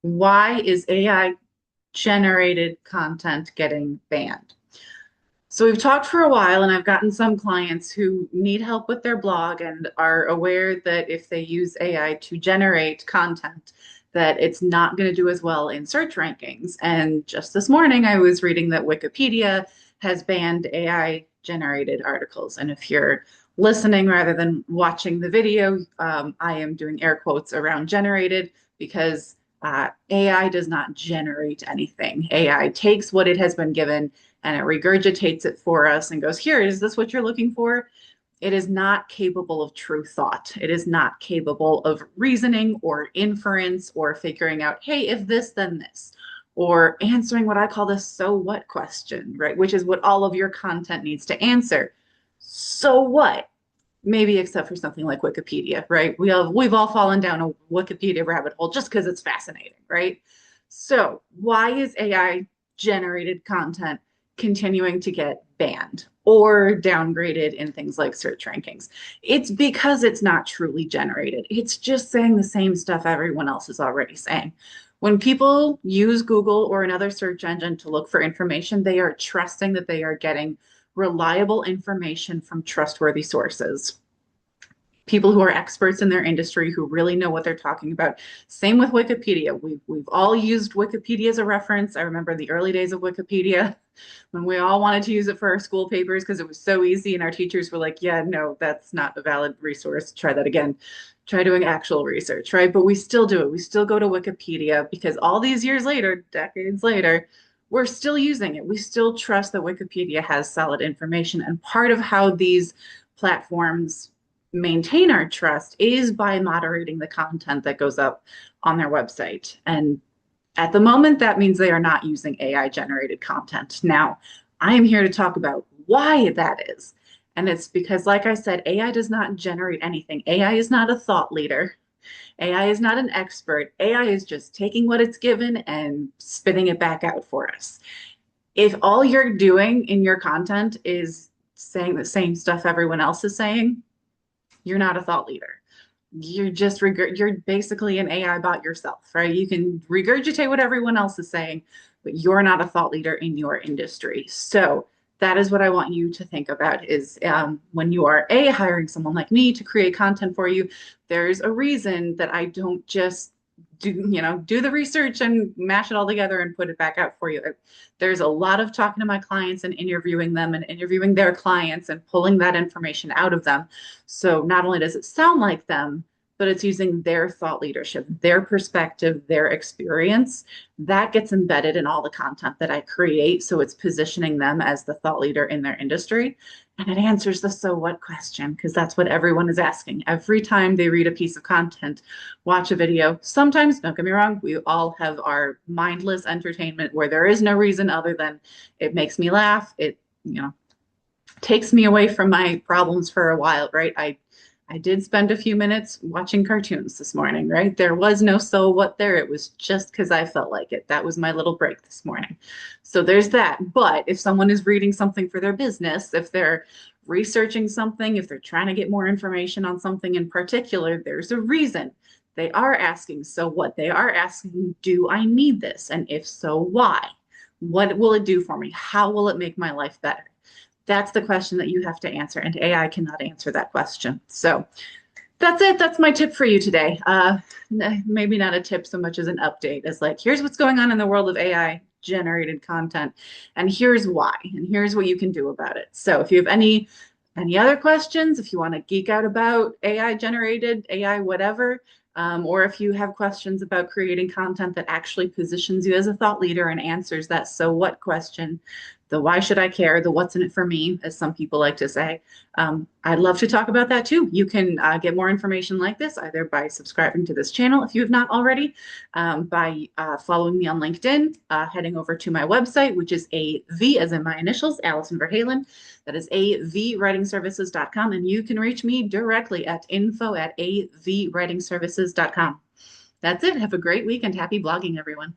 Why is AI generated content getting banned? So we've talked for a while, and I've gotten some clients who need help with their blog and are aware that if they use AI to generate content, that it's not going to do as well in search rankings. And just this morning, I was reading that Wikipedia has banned AI generated articles. And if you're listening rather than watching the video, I am doing air quotes around generated because AI does not generate anything. AI takes what it has been given and it regurgitates it for us and goes, here, is this what you're looking for? It is not capable of true thought. It is not capable of reasoning or inference or figuring out, hey, if this, then this, or answering what I call the so what question, right? Which is what all of your content needs to answer. So what? Maybe except for something like Wikipedia, right? We've all fallen down a Wikipedia rabbit hole just because it's fascinating, right? So why is AI generated content continuing to get banned or downgraded in things like search rankings? It's because it's not truly generated. It's just saying the same stuff everyone else is already saying. When people use Google or another search engine to look for information, they are trusting that they are getting reliable information from trustworthy sources, people who are experts in their industry who really know what they're talking about. Same with Wikipedia. We've all used Wikipedia as a reference. I remember the early days of Wikipedia when we all wanted to use it for our school papers because it was so easy, and our teachers were like, yeah, no, that's not a valid resource. Try that again. Try doing actual research, right? But we still do it. We still go to Wikipedia because all these years later, decades later, we're still using it. We still trust that Wikipedia has solid information. And part of how these platforms maintain our trust is by moderating the content that goes up on their website. And at the moment, that means they are not using AI generated content. Now, I am here to talk about why that is. And it's because, like I said, AI does not generate anything. AI is not a thought leader. AI is not an expert. AI is just taking what it's given and spitting it back out for us. If all you're doing in your content is saying the same stuff everyone else is saying, you're not a thought leader. You're basically an AI bot yourself, right? You can regurgitate what everyone else is saying, but you're not a thought leader in your industry. So that is what I want you to think about is when you are hiring someone like me to create content for you, there's a reason that I don't just do the research and mash it all together and put it back out for you. There's a lot of talking to my clients and interviewing them and interviewing their clients and pulling that information out of them. So not only does it sound like them, but it's using their thought leadership, their perspective, their experience. That gets embedded in all the content that I create. So it's positioning them as the thought leader in their industry. And it answers the so what question, because that's what everyone is asking. Every time they read a piece of content, watch a video, sometimes, don't get me wrong, we all have our mindless entertainment where there is no reason other than it makes me laugh. It, takes me away from my problems for a while, right? I did spend a few minutes watching cartoons this morning, right? There was no so what there. It was just because I felt like it. That was my little break this morning. So there's that. But if someone is reading something for their business, if they're researching something, if they're trying to get more information on something in particular, there's a reason. They are asking, so what? They are asking, do I need this? And if so, why? What will it do for me? How will it make my life better? That's the question that you have to answer, and AI cannot answer that question. So that's it. That's my tip for you today. Maybe not a tip so much as an update. It's like, here's what's going on in the world of AI generated content, and here's why, and here's what you can do about it. So if you have any other questions, if you want to geek out about AI generated, AI whatever, or if you have questions about creating content that actually positions you as a thought leader and answers that so what question, the why should I care, the what's in it for me, as some people like to say, I'd love to talk about that too. You can get more information like this either by subscribing to this channel if you have not already, by following me on LinkedIn, heading over to my website, which is AV as in my initials, Allison Verhalen. That is avwritingservices.com. And you can reach me directly at info@avwritingservices.com. That's it. Have a great week and happy blogging, everyone.